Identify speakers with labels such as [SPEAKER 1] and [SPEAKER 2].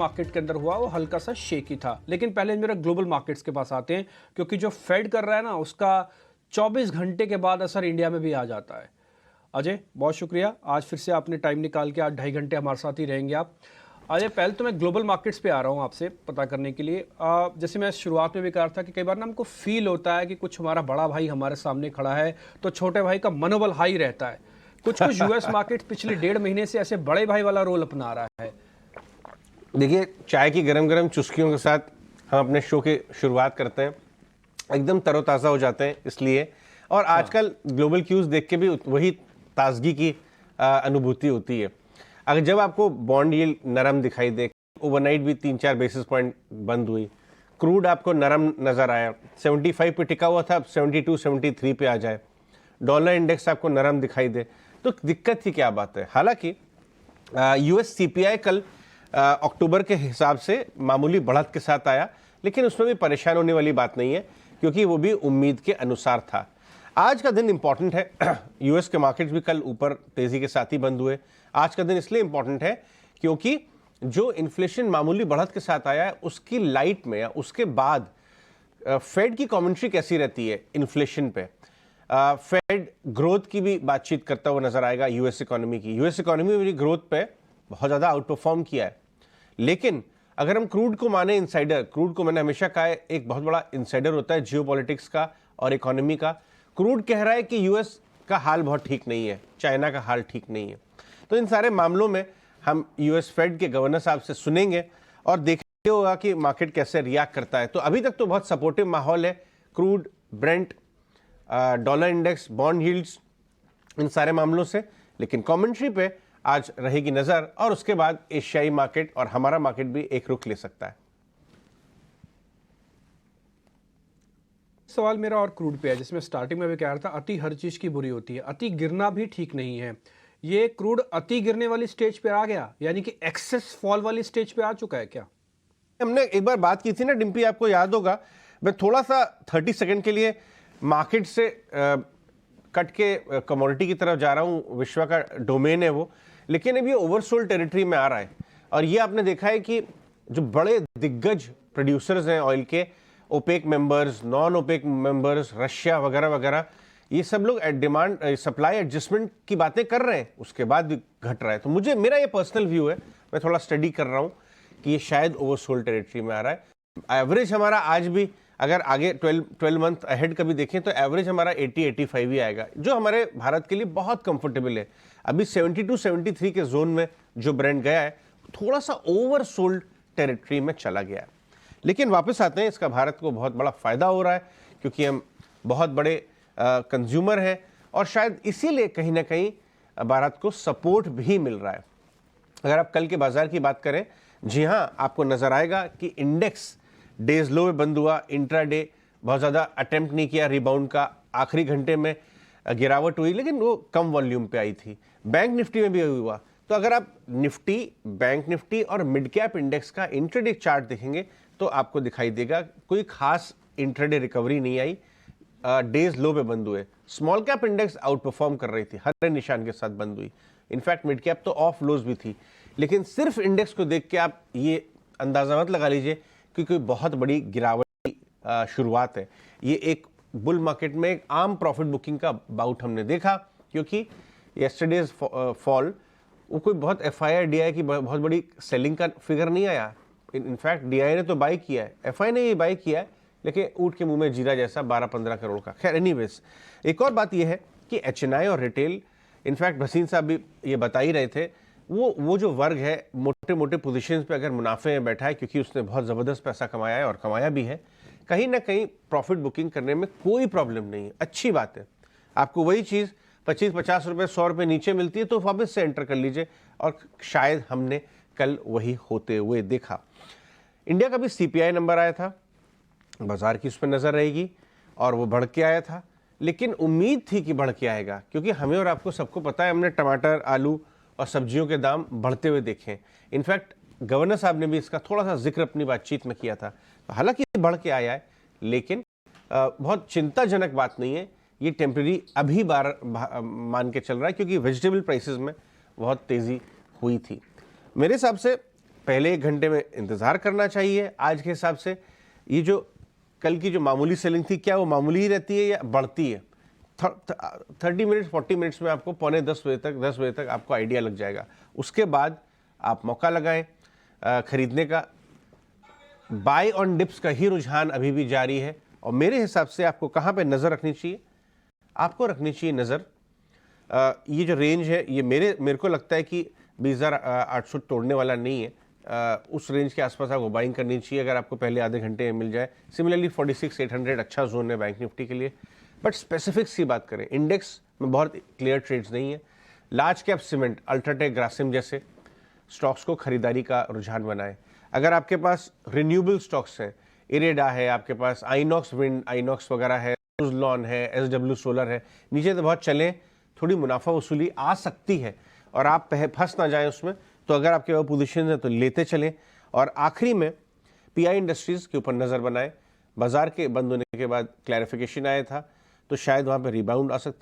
[SPEAKER 1] Market के अंदर हुआ वो हल्का सा शेकी था। लेकिन पहले मेरा ग्लोबल मार्केट्स के पास आते हैं, क्योंकि जो फेड कर रहा है ना, उसका 24 घंटे के बाद असर इंडिया में भी आ जाता है। अजय, बहुत शुक्रिया, आज फिर से आपने टाइम निकाल के आज 2.5 घंटे हमारे साथ ही रहेंगे आप। अजय, पहले तो मैं ग्लोबल मार्केट्स पे आ रहा हूँ आपसे पता करने के लिए। जैसे मैं शुरुआत में भी कहा था कि कई बार ना हमको फील होता है कि कुछ हमारा बड़ा भाई हमारे सामने खड़ा है तो छोटे भाई का मनोबल हाई रहता है। कुछ यूएस मार्केट पिछले 1.5 महीने से ऐसे बड़े भाई वाला रोल अपना रहा है।
[SPEAKER 2] देखिए, चाय की गरम गरम चुस्कियों के साथ हम अपने शो की शुरुआत करते हैं, एकदम तरोताज़ा हो जाते हैं इसलिए। और आजकल ग्लोबल क्यूज देख के भी वही ताजगी की अनुभूति होती है। अगर जब आपको बॉन्ड यील्ड नरम दिखाई दे, ओवरनाइट भी 3-4 बेसिस पॉइंट बंद हुई, क्रूड आपको नरम नज़र आया, 75 पे टिका हुआ था, अब 72-73 पे आ जाए, डॉलर इंडेक्स आपको नरम दिखाई दे, तो दिक्कत की क्या बात है। हालांकि यूएस सीपीआई कल अक्टूबर के हिसाब से मामूली बढ़त के साथ आया, लेकिन उसमें भी परेशान होने वाली बात नहीं है, क्योंकि वो भी उम्मीद के अनुसार था। आज का दिन इंपॉर्टेंट है। यूएस के मार्केट्स भी कल ऊपर तेजी के साथ ही बंद हुए। आज का दिन इसलिए इंपॉर्टेंट है क्योंकि जो इन्फ्लेशन मामूली बढ़त के साथ आया है, उसकी लाइट में या उसके बाद फेड की कमेंट्री कैसी रहती है इन्फ्लेशन पे। फेड ग्रोथ की भी बातचीत करता हुआ नजर आएगा। यूएस इकोनॉमी की, यूएस इकोनॉमी में ग्रोथ पे बहुत ज़्यादा आउट परफॉर्म किया है। लेकिन अगर हम क्रूड को माने इनसाइडर, क्रूड को मैंने हमेशा कहा है एक बहुत बड़ा इनसाइडर होता है जियोपॉलिटिक्स का और इकोनॉमी का। क्रूड कह रहा है कि यूएस का हाल बहुत ठीक नहीं है, चाइना का हाल ठीक नहीं है। तो इन सारे मामलों में हम यूएस फेड के गवर्नर साहब से सुनेंगे और देखेंगे होगा कि मार्केट कैसे रिएक्ट करता है। तो अभी तक तो बहुत सपोर्टिव माहौल है, crude, Brent, dollar index, bond yields, इन सारे मामलों से। लेकिन कमेंट्री पे आज रहेगी नजर, और उसके बाद एशियाई मार्केट और हमारा मार्केट भी एक रुख ले सकता है।
[SPEAKER 1] सवाल मेरा और क्रूड पे है, जिसमें स्टार्टिंग में भी कह रहा था अति हर चीज की बुरी होती है, अति गिरना भी ठीक नहीं है। ये क्रूड अति गिरने वाली स्टेज पे आ गया, यानी कि एक्सेस फॉल वाली स्टेज पे आ चुका है क्या?
[SPEAKER 2] हमने एक बार बात की थी ना डिम्पी, आपको याद होगा। मैं थोड़ा सा 30 सेकंड के लिए मार्केट से कट के कमोडिटी की तरफ जा रहा हूं। विश्व का डोमेन है वो, लेकिन अब ये ओवरसोल्ड टेरिटरी में आ रहा है। और ये आपने देखा है कि जो बड़े दिग्गज प्रोड्यूसर्स हैं ऑयल के, OPEC members, non OPEC members, Russia वगैरह वगैरह, ये सब लोग डिमांड सप्लाई एडजस्टमेंट की बातें कर रहे हैं, उसके बाद भी घट रहा है। तो मुझे, मेरा ये पर्सनल व्यू है, मैं थोड़ा स्टडी कर रहा हूँ कि ये शायद ओवरसोल्ड टेरिटरी में आ रहा है। एवरेज हमारा आज भी अगर आगे 12 मंथ अहेड का भी देखें तो एवरेज हमारा 80-85 ही आएगा, जो हमारे भारत के लिए बहुत कंफर्टेबल है। अभी 72-73 के जोन में जो ब्रेंट गया है, थोड़ा सा ओवरसोल्ड टेरिटरी में चला गया है। लेकिन वापस आते हैं, इसका भारत को बहुत बड़ा फायदा हो रहा है, क्योंकि हम बहुत बड़े कंज्यूमर हैं, और शायद इसीलिए कहीं ना कहीं भारत को सपोर्ट भी मिल रहा है। अगर आप कल के बाजार की बात करें, जी हाँ, आपको नजर आएगा कि इंडेक्स डेज लो में बंद हुआ, इंट्राडे बहुत ज़्यादा अटेम्प्ट नहीं किया रिबाउंड का, आखिरी घंटे में गिरावट हुई, लेकिन वो कम वॉल्यूम पे आई थी। बैंक निफ्टी में भी हुआ। तो अगर आप निफ्टी, बैंक निफ्टी और मिड कैप इंडेक्स का इंट्राडे चार्ट देखेंगे तो आपको दिखाई देगा कोई खास इंट्राडे रिकवरी नहीं आई, डेज लो पे बंद हुए। Small cap index out perform कर रही थी, हरे निशान के साथ बंद हुई। इनफैक्ट मिड कैप तो ऑफ लोज भी थी। लेकिन सिर्फ इंडेक्स को देख के आप ये अंदाजा मत लगा लीजिए कि कोई बहुत बड़ी गिरावट की शुरुआत है। ये एक बुल मार्केट में एक आम प्रॉफिट बुकिंग का बाउट हमने देखा, क्योंकि यस्टरडेज फॉल वो कोई बहुत एफआईआई डीआई की बहुत बड़ी सेलिंग का फिगर नहीं आया। इनफैक्ट डीआई ने तो बाई किया है, एफआई ने ये बाई किया है, लेकिन ऊँट के मुंह में जीरा जैसा 12-15 करोड़ का। खैर, एनीवेज, एक और बात यह है कि एचएनआई और रिटेल, इनफैक्ट भसीन साहब भी ये बता ही रहे थे, वो जो वर्ग है मोटे मोटे पोजीशंस पे अगर मुनाफे में बैठा है, क्योंकि उसने बहुत ज़बरदस्त पैसा कमाया है और कमाया भी है, कहीं ना कहीं प्रॉफिट बुकिंग करने में कोई प्रॉब्लम नहीं है, अच्छी बात है। आपको वही चीज़ 25-50 रुपये, 100 रुपये नीचे मिलती है तो वापस से एंटर कर लीजिए, और शायद हमने कल वही होते हुए देखा। इंडिया का भी सीपीआई नंबर आया था, बाजार की उस पर नज़र रहेगी, और वो बढ़ के आया था। लेकिन उम्मीद थी कि बढ़ के आएगा, क्योंकि हमें और आपको सबको पता है, हमने टमाटर, आलू और सब्जियों के दाम बढ़ते हुए देखे। इनफैक्ट गवर्नर साहब ने भी इसका थोड़ा सा जिक्र अपनी बातचीत में किया था। हालांकि बढ़ के आया है, लेकिन बहुत चिंताजनक बात नहीं है, ये टेम्परेरी अभी मान के चल रहा है, क्योंकि वेजिटेबल प्राइसेस में बहुत तेज़ी हुई थी। मेरे हिसाब से पहले 1 घंटे में इंतज़ार करना चाहिए आज के हिसाब से? ये जो कल की जो मामूली सेलिंग थी, क्या वो मामूली ही रहती है या बढ़ती है? 30 मिनट्स 40 मिनट्स में आपको पौने 10 बजे तक आपको आइडिया लग जाएगा। उसके बाद आप मौका लगाएं खरीदने का। बाय ऑन डिप्स का ही रुझान अभी भी जारी है और मेरे हिसाब से आपको कहाँ पे नज़र रखनी चाहिए? आपको रखनी चाहिए नज़र ये जो रेंज है, ये मेरे को लगता है कि 20,800 तोड़ने वाला नहीं है। उस रेंज के आसपास आपको बाइंग करनी चाहिए अगर आपको पहले आधे घंटे में मिल जाए। सिमिलरली 46,800 अच्छा जोन है बैंक निफ्टी के लिए। बट स्पेसिफिक्स की बात करें, इंडेक्स में बहुत क्लियर ट्रेड्स नहीं है। Large cap cement, UltraTech, Grasim जैसे स्टॉक्स को खरीदारी का रुझान बनाएं। अगर आपके पास रिन्यूएबल स्टॉक्स हैं, इरेडा है, आपके पास आइनॉक्स विंड, आइनॉक्स वगैरह है, लॉन है, SW सोलर है, नीचे तो बहुत चले, थोड़ी मुनाफा वसूली आ सकती है और आप फंस ना जाएं उसमें। तो अगर आपके पास पोजीशन है तो लेते चलें। और आखिरी में PI इंडस्ट्रीज के ऊपर नज़र बनाएं। बाजार के बंद होने के बाद क्लैरिफिकेशन आया था तो शायद वहाँ पे रिबाउंड आ सकता है।